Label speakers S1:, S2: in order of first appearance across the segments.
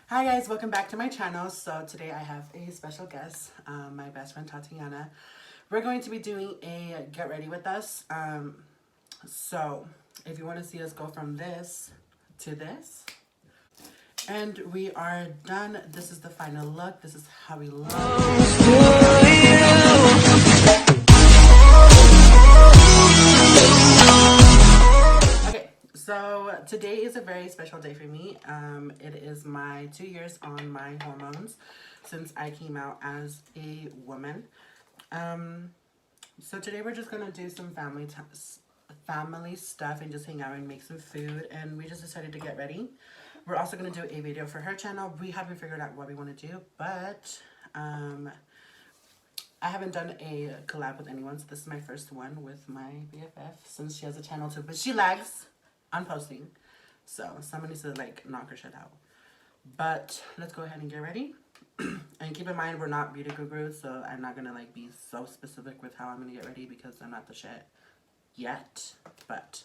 S1: Hi guys, welcome back to my channel. So today I have a special guest, my best friend Tatiana. We're going to be doing a get ready with us. So if you want to see us go from this to this, and we are done. This is the final look. This is how we look. Okay, so today is a very special day for me. It is my 2 years on my hormones since I came out as a woman. So today we're just gonna do some family stuff and just hang out and make some food, and we just decided to get ready. We're also gonna do a video for her channel. We haven't figured out what we want to do, but I haven't done a collab with anyone, so this is my first one with my BFF since she has a channel too, but she lags on posting, so someone needs to like knock her shit out. But let's go ahead and get ready. And keep in mind, we're not beauty gurus, so I'm not gonna like be so specific with how I'm gonna get ready because I'm not the shit yet. But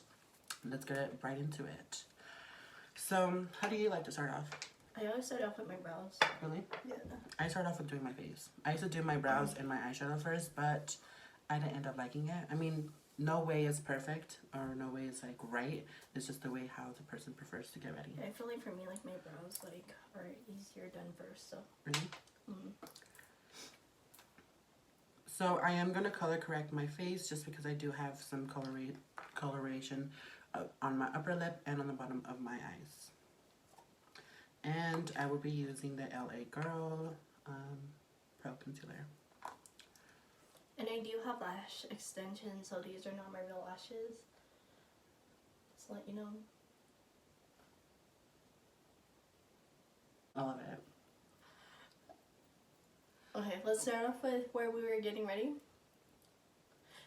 S1: let's get right into it. So, how do you like to start off?
S2: I always start off with my brows.
S1: Really?
S2: Yeah.
S1: I start off with doing my face. I used to do my brows and my eyeshadow first, but I didn't end up liking it. I mean, no way is perfect or no way is like right. It's just the way how the person prefers to get ready.
S2: I feel like for me, like my brows like are easier done first. So.
S1: Really? So I am gonna color correct my face just because I do have some coloration on my upper lip and on the bottom of my eyes. And I will be using the LA Girl Pro Concealer.
S2: And I do have lash extensions, so these are not my real lashes. Just to let you know.
S1: I love it.
S2: Okay, let's start off with where we were getting ready.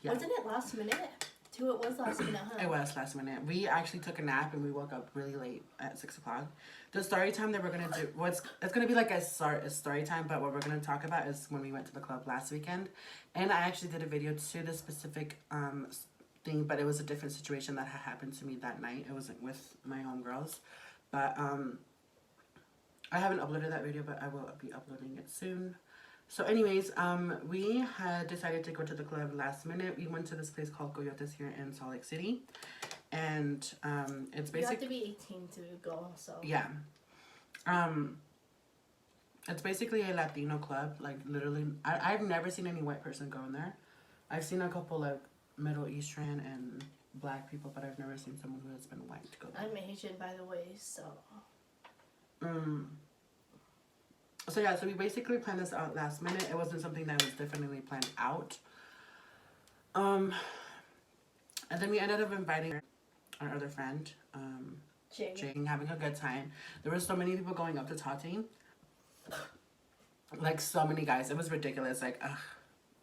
S1: Yeah.
S2: Wasn't it last minute? Too, it was last minute, huh?
S1: It was last minute. We actually took a nap and we woke up really late at 6 o'clock. The story time that we're gonna do, it's gonna be like a story time, but what we're gonna talk about is when we went to the club last weekend, and I actually did a video to this specific thing, but it was a different situation that had happened to me that night. It wasn't with my homegirls, but I haven't uploaded that video, but I will be uploading it soon. So anyways, we had decided to go to the club last minute. We went to this place called Coyotes here in Salt Lake City. And it's basically...
S2: You have to be 18 to go, so...
S1: Yeah. It's basically a Latino club. Like, literally, I've never seen any white person go in there. I've seen a couple, like, Middle Eastern and black people, but I've never seen someone who has been white to go there.
S2: I'm Asian, by the way, so...
S1: So yeah, so we basically planned this out last minute. It wasn't something that was definitely planned out. And then we ended up inviting our other friend, Jane, having a good time. There were so many people going up to Tati. Like, so many guys. It was ridiculous. Like,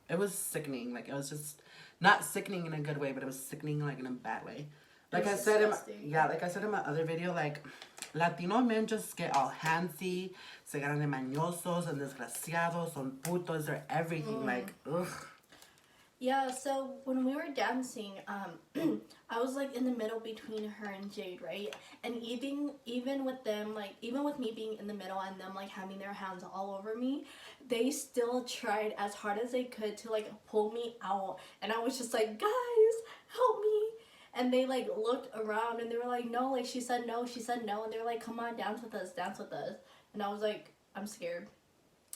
S1: it was sickening. Like, it was just not sickening in a good way, but it was sickening, like, in a bad way. Like I said in my other video, like, Latino men just get all handsy, se ganan de mañosos and desgraciados, son putos, they're everything, like, ugh.
S2: Yeah, so when we were dancing, I was like in the middle between her and Jade, right? And even with them, like, even with me being in the middle and them like having their hands all over me, they still tried as hard as they could to like pull me out. And I was just like, guys, help me. And they like looked around and they were like, no, like she said no. And they were like, come on, dance with us. And I was like, I'm scared.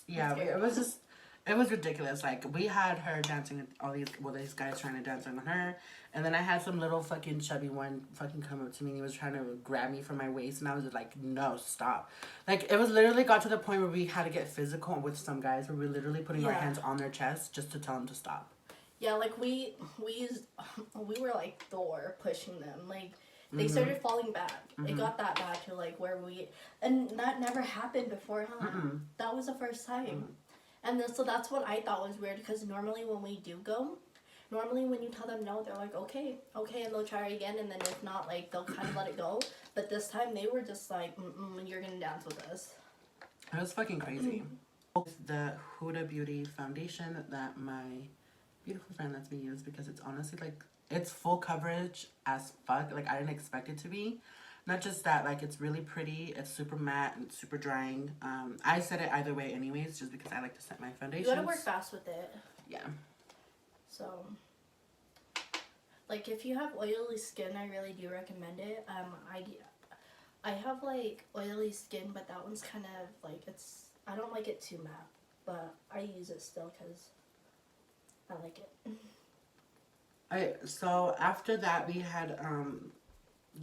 S1: Yeah, it was ridiculous. Like, we had her dancing with these guys trying to dance on her. And then I had some little fucking chubby one fucking come up to me and he was trying to grab me from my waist. And I was just like, no, stop. Like, it was literally got to the point where we had to get physical with some guys where we were literally putting our hands on their chest just to tell them to stop.
S2: Yeah, like we were like Thor pushing them. Like they started falling back. It got that bad to like where and that never happened before, huh? That was the first time. And then, so that's what I thought was weird because normally when we do go, when you tell them no, they're like, okay, and they'll try again, and then if not, like they'll kind of let it go. But this time they were just like, you're gonna dance with us.
S1: It was fucking crazy. The Huda Beauty foundation that my beautiful friend lets me use because it's honestly like, it's full coverage as fuck. Like, I didn't expect it to be. Not just that, like, it's really pretty. It's super matte and super drying. I set it either way anyways, just because I like to set my foundations.
S2: You gotta work fast with it.
S1: Yeah.
S2: So, like, if you have oily skin, I really do recommend it. I have, like, oily skin, but that one's kind of, like, I don't like it too matte. But I use it still because I like it.
S1: So after that, we had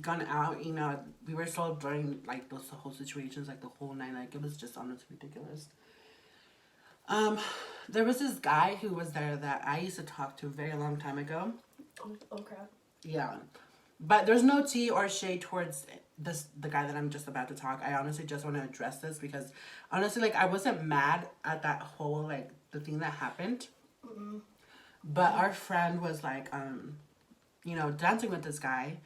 S1: gone out. You know, we were still during like those whole situations, like the whole night. Like it was just honestly ridiculous. There was this guy who was there that I used to talk to a very long time ago.
S2: Oh crap.
S1: Yeah, but there's no tea or shade towards the guy that I'm just about to talk. I honestly just want to address this because honestly, like, I wasn't mad at that whole, like, the thing that happened.
S2: Mm-mm.
S1: But our friend was like, you know, dancing with this guy,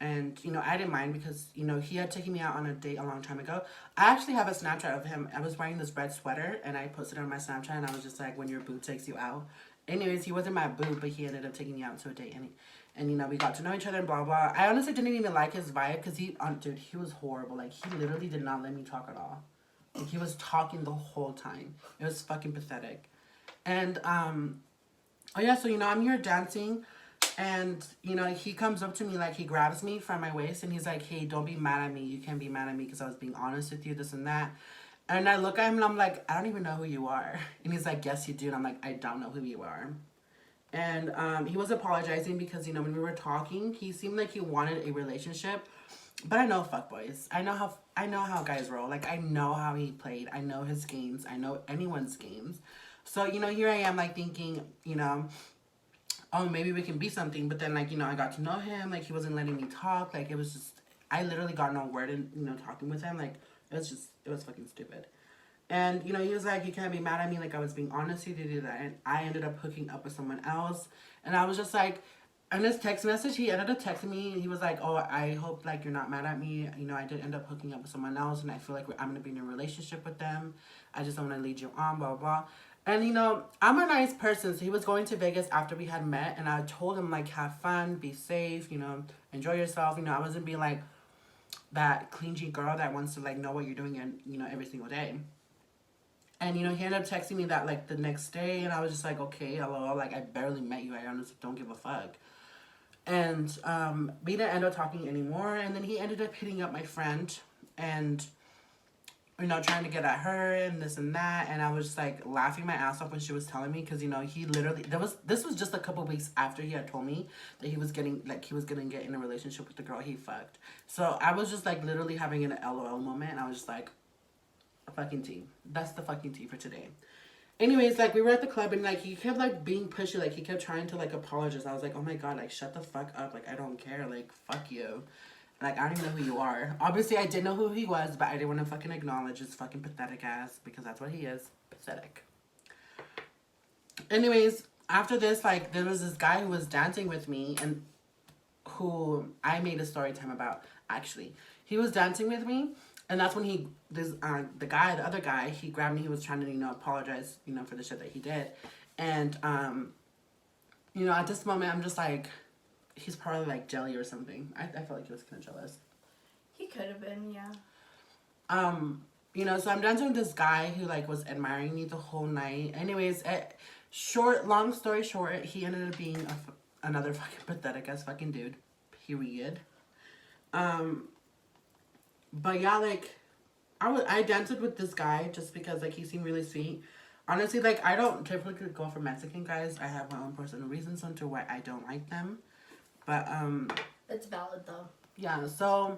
S1: and, you know, I didn't mind because, you know, he had taken me out on a date a long time ago. I actually have a Snapchat of him. I was wearing this red sweater and I posted it on my Snapchat, and I was just like, when your boo takes you out. Anyways, he wasn't my boo, but he ended up taking me out to a date, and you know, we got to know each other and blah blah. I honestly didn't even like his vibe because dude, he was horrible. Like, he literally did not let me talk at all. Like, he was talking the whole time. It was fucking pathetic. And oh yeah, so, you know, I'm here dancing, and, you know, he comes up to me, like, he grabs me from my waist, and he's like, hey, don't be mad at me. You can't be mad at me because I was being honest with you, this and that. And I look at him and I'm like, I don't even know who you are. And he's like, yes, you do. And I'm like, I don't know who you are. And he was apologizing because, you know, when we were talking, he seemed like he wanted a relationship. But I know fuckboys. I know how guys roll. Like, I know how he played. I know his games. I know anyone's games. So, you know, here I am, like, thinking, you know, oh, maybe we can be something. But then, like, you know, I got to know him. Like, he wasn't letting me talk. Like, it was just, I literally got no word in, you know, talking with him. Like, it was fucking stupid. And, you know, he was like, you can't be mad at me. Like, I was being honest with you to do that. And I ended up hooking up with someone else. And I was just like, in this text message, he ended up texting me. And he was like, oh, I hope, like, you're not mad at me. You know, I did end up hooking up with someone else. And I feel like I'm going to be in a relationship with them. I just don't want to lead you on, blah, blah. And, you know, I'm a nice person. So he was going to Vegas after we had met. And I told him, like, have fun, be safe, you know, enjoy yourself. You know, I wasn't being, like, that clingy girl that wants to, like, know what you're doing and, you know, every single day. And, you know, he ended up texting me that, like, the next day. And I was just like, okay, hello. Like, I barely met you. I honestly don't give a fuck. And we didn't end up talking anymore. And then he ended up hitting up my friend and, you know, trying to get at her and this and that. And I was just, like, laughing my ass off when she was telling me. Because, you know, he literally, this was just a couple weeks after he had told me that he was getting, like, he was going to get in a relationship with the girl he fucked. So I was just, like, literally having an LOL moment. And I was just like, fucking tea. That's the fucking tea for today. Anyways, like, we were at the club and, like, he kept, like, being pushy. Like, he kept trying to, like, apologize. I was like, oh my god, like, shut the fuck up. Like, I don't care. Like, fuck you. Like, I don't even know who you are. Obviously, I did know who he was, but I didn't want to fucking acknowledge his fucking pathetic ass because that's what he is. Pathetic. Anyways, after this, like, there was this guy who was dancing with me and who I made a story time about, actually. He was dancing with me. And that's when the other guy, he grabbed me. He was trying to, you know, apologize, you know, for the shit that he did. And, you know, at this moment, I'm just like, he's probably, like, jelly or something. I felt like he was kind of jealous.
S2: He could have been, yeah.
S1: You know, so I'm dancing with this guy who, like, was admiring me the whole night. Anyways, long story short, he ended up being another fucking pathetic-ass fucking dude. Period. But yeah, like, I danced with this guy just because, like, he seemed really sweet. Honestly, like, I don't typically go for Mexican guys. I have my own personal reasons onto why I don't like them. But,
S2: It's valid, though.
S1: yeah, so,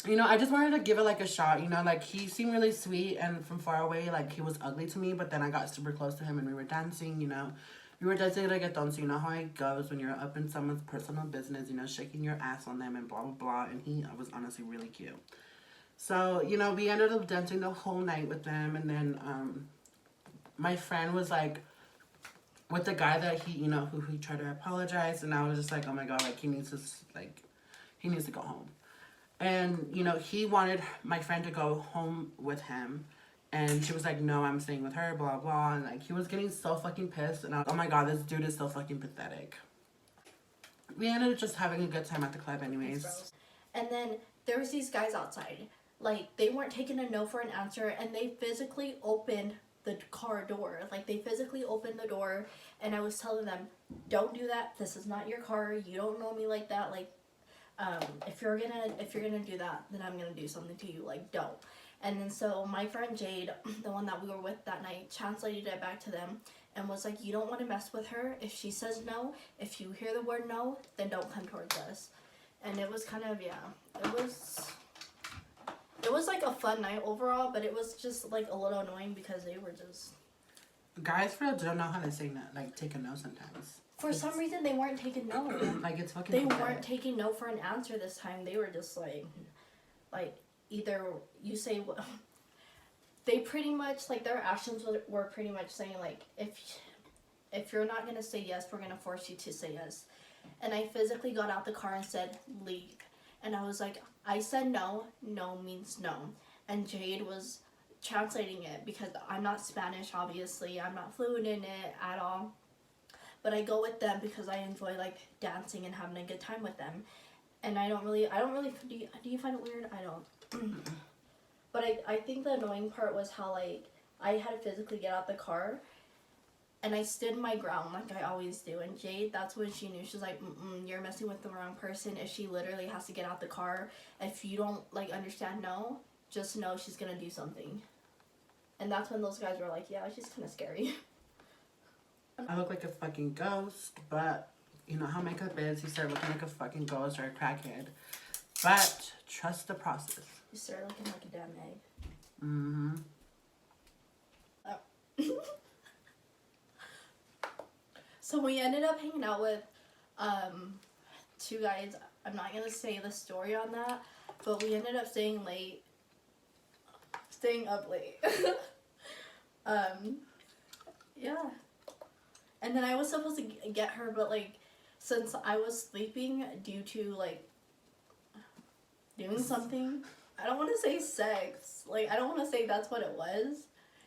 S1: you know, I just wanted to give it, like, a shot. You know, like, he seemed really sweet, and from far away, like, he was ugly to me. But then I got super close to him, and we were dancing, you know. We were dancing reggaeton, so you know how it goes when you're up in someone's personal business, you know, shaking your ass on them and blah, blah, blah. And he was honestly really cute. So, you know, we ended up dancing the whole night with them. And then my friend was, like, with the guy that he, you know, who he tried to apologize. And I was just like, oh, my God, like, he needs to go home. And, you know, he wanted my friend to go home with him. And she was like, no, I'm staying with her, blah, blah. And, like, he was getting so fucking pissed. And I was, oh, my God, this dude is so fucking pathetic. We ended up just having a good time at the club anyways.
S2: And then there was these guys outside. Like, they weren't taking a no for an answer, and they physically opened the car door. Like, they physically opened the door, and I was telling them, don't do that. This is not your car. You don't know me like that. Like, if you're gonna do that, then I'm gonna do something to you. Like, don't. And then so my friend Jade, the one that we were with that night, translated it back to them and was like, you don't want to mess with her. If she says no, if you hear the word no, then don't come towards us. And it was kind of, yeah, it was like a fun night overall, but it was just like a little annoying because they were just...
S1: Guys for real don't know how to say no, like take a no sometimes.
S2: For some reason, they weren't taking no.
S1: Like, it's fucking...
S2: They weren't taking no for an answer this time. They were just like, either you say... They pretty much, like, their actions were pretty much saying, like, if you're not going to say yes, we're going to force you to say yes. And I physically got out the car and said, leave. And I was like, I said no. No means no. And Jade was translating it because I'm not Spanish, obviously. I'm not fluent in it at all. But I go with them because I enjoy, like, dancing and having a good time with them. And I don't really, do you find it weird? I don't. But I think the annoying part was how, like, I had to physically get out the car. And I stood my ground like I always do. And Jade, that's when she knew. She was like, you're messing with the wrong person. If she literally has to get out the car, if you don't, like, understand no, just know she's going to do something. And that's when those guys were like, yeah, she's kind of scary.
S1: I look like a fucking ghost, but you know how makeup is. You start looking like a fucking ghost or a crackhead. But trust the process.
S2: You start looking like a damn egg.
S1: Mm-hmm.
S2: Oh. So we ended up hanging out with two guys. I'm not going to say the story on that, but we ended up staying up late. Yeah. And then I was supposed to get her, but, like, since I was sleeping due to, like, doing something, I don't want to say sex. Like, I don't want to say that's what it was,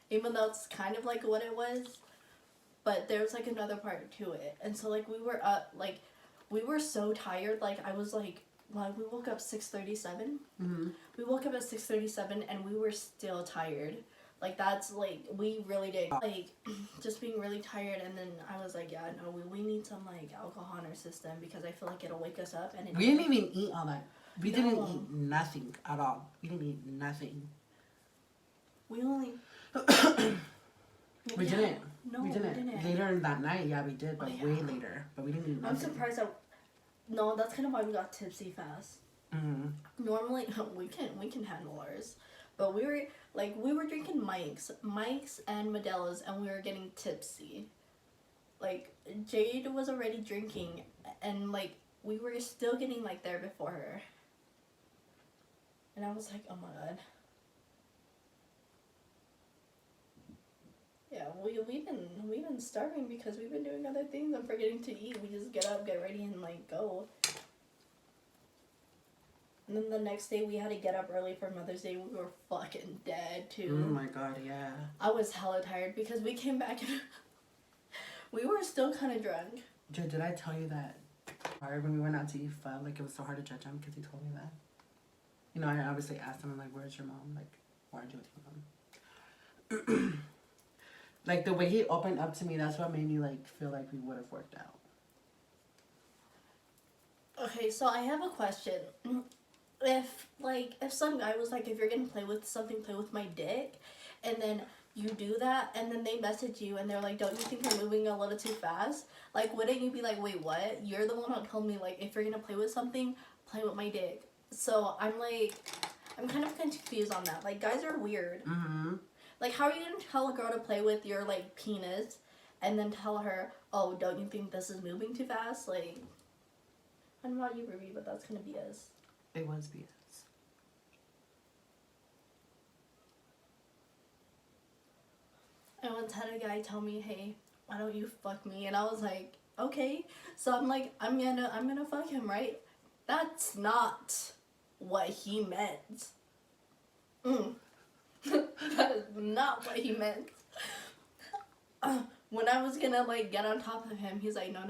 S2: even though it's kind of like what it was. But there was, like, another part to it. And so, like, we were up, like, we were so tired. Like, I was, like, well, we woke up 6:37.
S1: Mm-hmm.
S2: We woke up at 6:37, and we were still tired. Like, that's, like, we really did, like, just being really tired. And then I was like, yeah, no, we need some, like, alcohol in our system because I feel like it'll wake us up. And
S1: we didn't even eat all that. We didn't eat nothing at all. We didn't eat nothing.
S2: We only...
S1: We didn't.
S2: No,
S1: we didn't. Later in that night, yeah, we did, but way later. But we didn't eat nothing.
S2: I'm surprised that... No, that's kind of why we got tipsy fast.
S1: Mm-hmm.
S2: Normally, we can handle ours. But we were drinking Mike's and Modelo's, and we were getting tipsy. Like, Jade was already drinking, and, like, we were still getting, like, there before her. And I was like, oh my god. Yeah, we've been starving because we've been doing other things and forgetting to eat. We just get up, get ready, and, like, go. And then the next day we had to get up early for Mother's Day. We were fucking dead too.
S1: Oh my god, yeah.
S2: I was hella tired because we came back and we were still kind of drunk.
S1: Dude, did I tell you that when we went out to eat pho, like, it was so hard to judge him because he told me that? You know, I obviously asked him, like, where's your mom? Like, why aren't you with your mom? Like, the way he opened up to me, that's what made me, like, feel like we would have worked out.
S2: Okay, so I have a question. If some guy was like, if you're gonna play with something, play with my dick, and then you do that, and then they message you, and they're like, don't you think you're moving a little too fast? Like, wouldn't you be like, wait, what? You're the one who told me, like, if you're gonna play with something, play with my dick. So I'm like, I'm kind of confused on that. Like, guys are weird.
S1: Mm-hmm.
S2: Like, how are you gonna tell a girl to play with your, like, penis, and then tell her, oh, don't you think this is moving too fast? Like, I don't know about you, Ruby, but that's kind of BS.
S1: It was BS.
S2: I once had a guy tell me, hey, why don't you fuck me? And I was like, okay. So I'm like, I'm gonna fuck him, right? That's not what he meant. That is not what he meant. When I was gonna, like, get on top of him, he's like, no.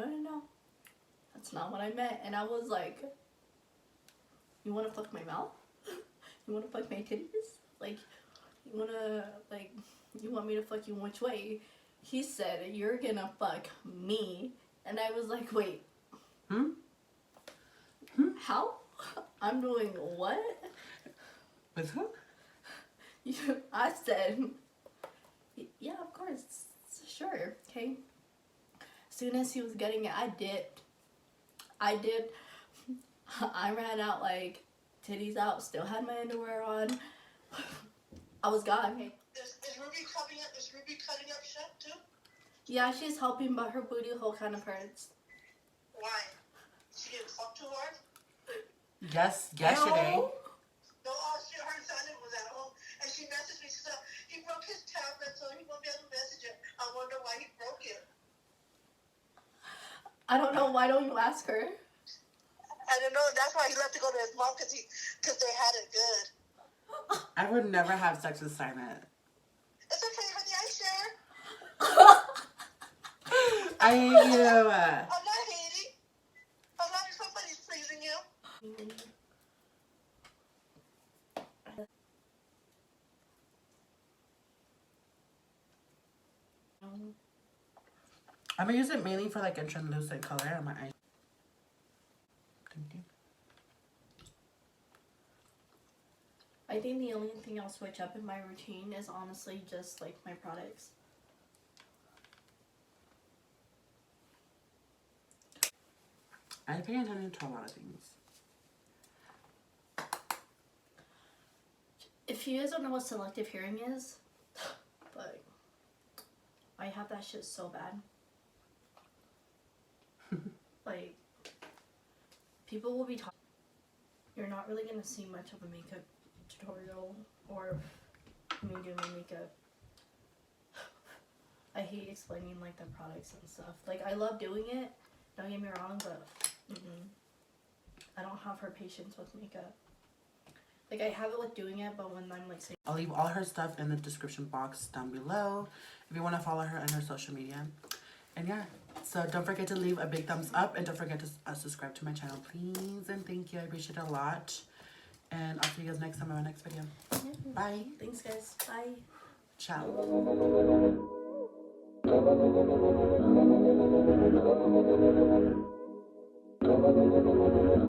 S2: That's not what I meant. And I was like, you want to fuck my mouth? You want to fuck my titties? Like, you want me to fuck you which way? He said, you're gonna fuck me. And I was like, wait. How? I'm doing what?
S1: With who?
S2: I said, yeah, of course, sure, okay. As soon as he was getting it, I dipped. I ran out like titties out, still had my underwear on. I was gone. Okay.
S3: Is Ruby cutting up? Is Ruby cutting up shit too?
S2: Yeah, she's helping, but her booty hole kind of hurts.
S3: Why? She didn't fuck too hard?
S1: Yes, yesterday.
S3: No, her son was at home, and she messaged me. She said he broke his tablet, so he won't be able to message it. I wonder why he broke it.
S2: I don't know. Why don't you ask her?
S3: I don't know. That's why he left to go to his mom because they had it good.
S1: I would never have sex with Simon.
S3: It's okay, honey. I share.
S1: I hate you.
S3: I'm not hating. As long as somebody's pleasing you.
S1: I'm gonna use it mainly for like a translucent color on my eyes. Thank you.
S2: I think the only thing I'll switch up in my routine is honestly just like my products.
S1: I pay attention to a lot of things.
S2: If you guys don't know what selective hearing is, but I have that shit so bad. Like, people will be talking. You're not really gonna see much of a makeup tutorial or me doing my makeup. I hate explaining like the products and stuff. Like, I love doing it, don't get me wrong, but I don't have her patience with makeup. Like, I have it with doing it, but when I'm like saying,
S1: I'll leave all her stuff in the description box down below if you want to follow her on her social media. And yeah, so don't forget to leave a big thumbs up and don't forget to subscribe to my channel, please. And thank you. I appreciate it a lot. And I'll see you guys next time in my next video. Bye.
S2: thanks guys, bye.
S1: Ciao.